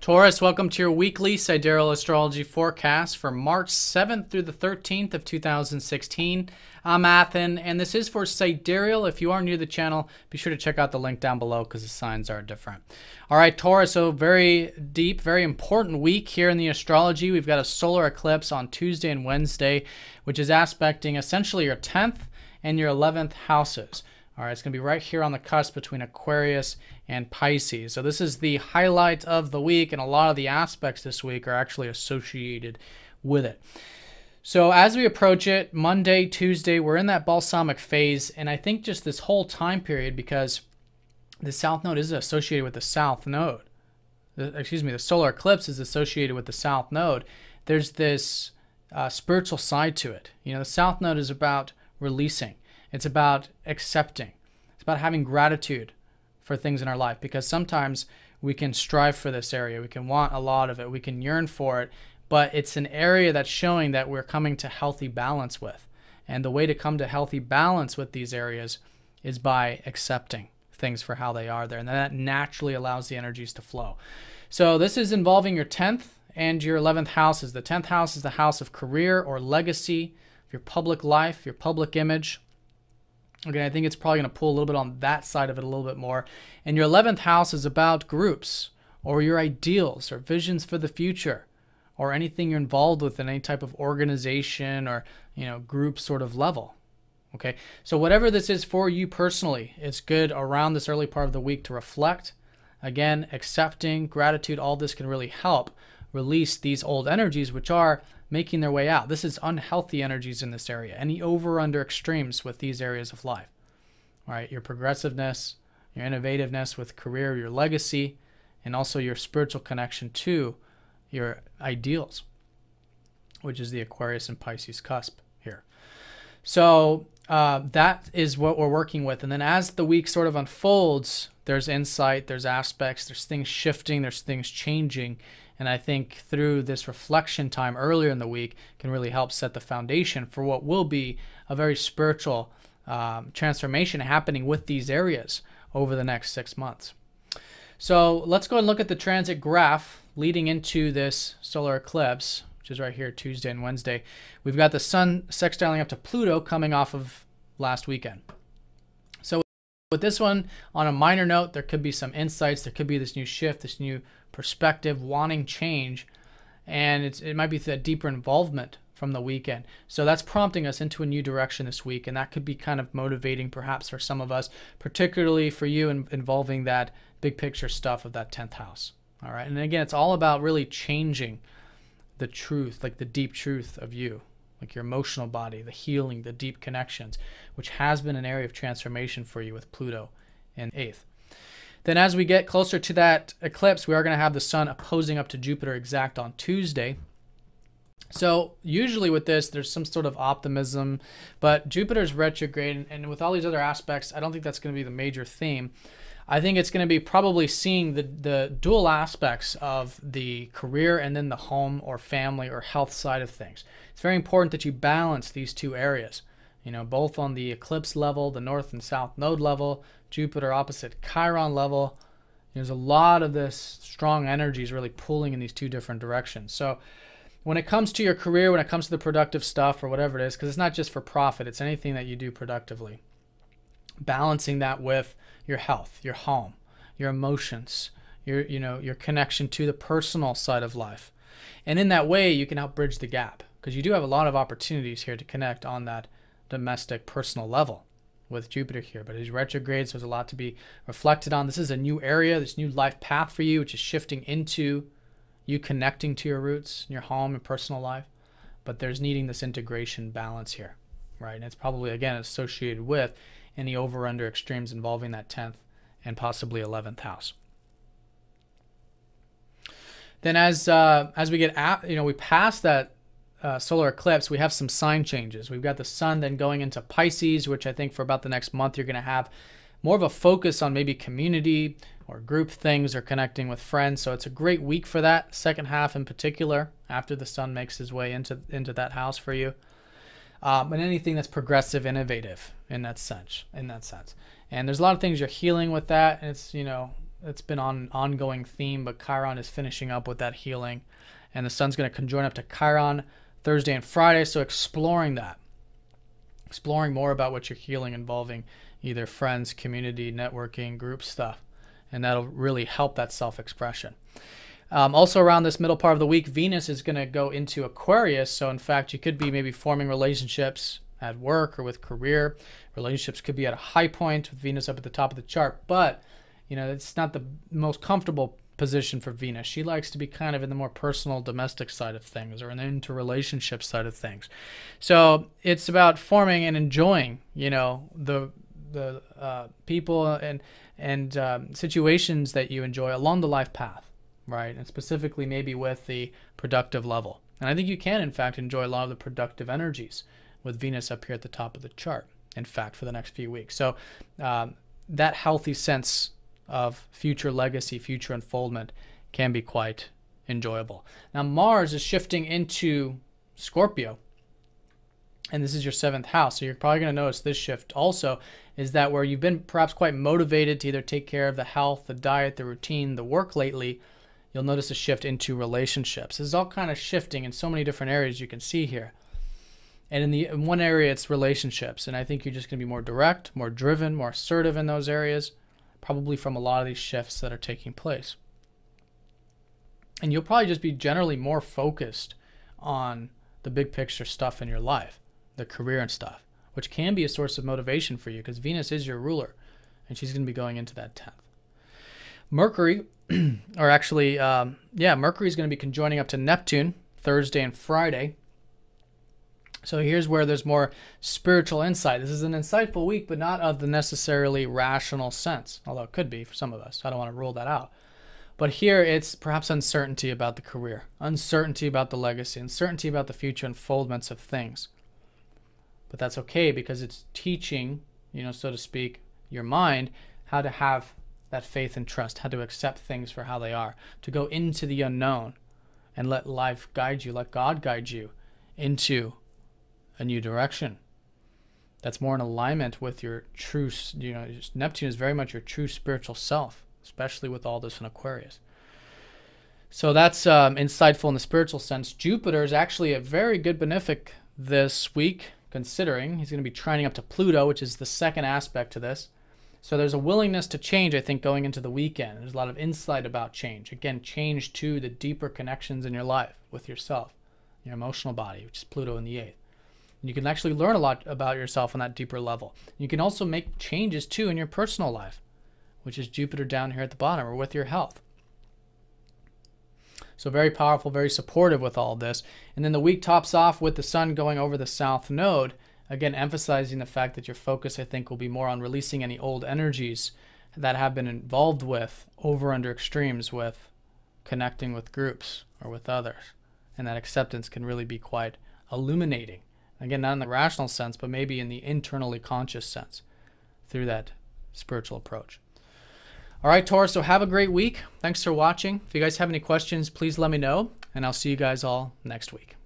Taurus, welcome to your weekly Sidereal Astrology forecast for March 7th through the 13th of 2016. I'm Athen, and this is for Sidereal. If you are new to the channel, be sure to check out the link down below because the signs are different. All right, Taurus, so very deep, very important week here in the astrology. We've got a solar eclipse on Tuesday and Wednesday, which is aspecting essentially your 10th and your 11th houses. All right, it's going to be right here on the cusp between Aquarius and Pisces. So this is the highlight of the week, and a lot of the aspects this week are actually associated with it. So as we approach it, Monday, Tuesday, we're in that balsamic phase, and I think just this whole time period, because the south node is associated with the south node. The solar eclipse is associated with the south node. There's this spiritual side to it. You know, the south node is about releasing. It's about accepting. It's about having gratitude for things in our life, because sometimes we can strive for this area. We can want a lot of it. We can yearn for it, but it's an area that's showing that we're coming to healthy balance with. And the way to come to healthy balance with these areas is by accepting things for how they are there. And that naturally allows the energies to flow. So this is involving your 10th and your 11th houses. The 10th house is the house of career or legacy, your public life, your public image. Okay, I think it's probably going to pull a little bit on that side of it a little bit more. And your 11th house is about groups or your ideals or visions for the future or anything you're involved with in any type of organization or, you know, group sort of level. Okay, so whatever this is for you personally, it's good around this early part of the week to reflect. Again, accepting, gratitude, all this can really help release these old energies, which are making their way out. This is unhealthy energies in this area. Any over under extremes with these areas of life. All right, your progressiveness, your innovativeness with career, your legacy, and also your spiritual connection to your ideals, which is the Aquarius and Pisces cusp here. So that is what we're working with. And then as the week sort of unfolds, there's insight, there's aspects, there's things shifting, there's things changing. And I think through this reflection time earlier in the week can really help set the foundation for what will be a very spiritual transformation happening with these areas over the next 6 months. So let's go and look at the transit graph leading into this solar eclipse, which is right here Tuesday and Wednesday. We've got the sun sextiling up to Pluto coming off of last weekend. So with this one, on a minor note, there could be some insights. There could be this new shift, this new perspective, wanting change, and it might be that deeper involvement from the weekend. So that's prompting us into a new direction this week, and that could be kind of motivating perhaps for some of us, particularly for you involving that big picture stuff of that 10th house. All right, and again, it's all about really changing the truth, like the deep truth of you, like your emotional body, the healing, the deep connections, which has been an area of transformation for you with Pluto in 8th. Then as we get closer to that eclipse, we are going to have the sun opposing up to Jupiter exact on Tuesday. So usually with this, there's some sort of optimism, but Jupiter's retrograde, and with all these other aspects, I don't think that's going to be the major theme. I think it's going to be probably seeing the dual aspects of the career and then the home or family or health side of things. It's very important that you balance these two areas, you know, both on the eclipse level, the north and south node level, Jupiter opposite Chiron level. There's a lot of this strong energies really pulling in these two different directions. So when it comes to your career, when it comes to the productive stuff or whatever it is, because it's not just for profit, it's anything that you do productively, balancing that with your health, your home, your emotions, your connection to the personal side of life. And in that way, you can help bridge the gap, because you do have a lot of opportunities here to connect on that domestic personal level with Jupiter here. But as retrograde, so there's a lot to be reflected on. This is a new area, this new life path for you, which is shifting into you connecting to your roots, your home and personal life. But there's needing this integration balance here, right? And it's probably, again, associated with any over-under extremes involving that 10th and possibly 11th house. Then as we get we pass that solar eclipse, we have some sign changes. We've got the sun then going into Pisces, which I think for about the next month you're going to have more of a focus on maybe community or group things or connecting with friends. So it's a great week for that, second half in particular, after the sun makes his way into that house for you. And anything that's progressive, innovative in that sense. And there's a lot of things you're healing with that. And it's, it's been on an ongoing theme, but Chiron is finishing up with that healing. And the sun's going to conjoin up to Chiron Thursday and Friday, so exploring that. Exploring more about what you're healing, involving either friends, community, networking, group stuff. And that'll really help that self-expression. Also around this middle part of the week, Venus is going to go into Aquarius. So in fact, you could be maybe forming relationships at work or with career. Relationships could be at a high point with Venus up at the top of the chart. But, you know, it's not the most comfortable position for Venus. She likes to be kind of in the more personal, domestic side of things, or in the interrelationship side of things. So it's about forming and enjoying, you know, the people and situations that you enjoy along the life path, right? And specifically maybe with the productive level. And I think you can, in fact, enjoy a lot of the productive energies with Venus up here at the top of the chart, in fact, for the next few weeks. So that healthy sense of future legacy, future unfoldment can be quite enjoyable. Now, Mars is shifting into Scorpio, and this is your 7th house. So you're probably going to notice this shift also is that where you've been perhaps quite motivated to either take care of the health, the diet, the routine, the work lately, you'll notice a shift into relationships. This is all kind of shifting in so many different areas you can see here. And in one area, it's relationships. And I think you're just going to be more direct, more driven, more assertive in those areas, probably from a lot of these shifts that are taking place. And you'll probably just be generally more focused on the big picture stuff in your life, the career and stuff, which can be a source of motivation for you because Venus is your ruler, and she's going to be going into that 10th. Mercury, or actually, Mercury is going to be conjoining up to Neptune Thursday and Friday. So here's where there's more spiritual insight. This is an insightful week, but not of the necessarily rational sense, although it could be for some of us. I don't want to rule that out. But here it's perhaps uncertainty about the career, uncertainty about the legacy, uncertainty about the future unfoldments of things. But that's okay because it's teaching, you know, so to speak, your mind how to have that faith and trust, how to accept things for how they are, to go into the unknown and let life guide you, let God guide you into a new direction. That's more in alignment with your true, you know, Neptune is very much your true spiritual self, especially with all this in Aquarius. So that's insightful in the spiritual sense. Jupiter is actually a very good benefic this week, considering he's going to be trining up to Pluto, which is the second aspect to this. So there's a willingness to change, I think, going into the weekend. There's a lot of insight about change. Again, change to the deeper connections in your life with yourself, your emotional body, which is Pluto in the 8th. And you can actually learn a lot about yourself on that deeper level. You can also make changes, too, in your personal life, which is Jupiter down here at the bottom, or with your health. So very powerful, very supportive with all this. And then the week tops off with the sun going over the south node, again, emphasizing the fact that your focus, I think, will be more on releasing any old energies that have been involved with over under extremes with connecting with groups or with others. And that acceptance can really be quite illuminating. Again, not in the rational sense, but maybe in the internally conscious sense through that spiritual approach. All right, Taurus, so have a great week. Thanks for watching. If you guys have any questions, please let me know, and I'll see you guys all next week.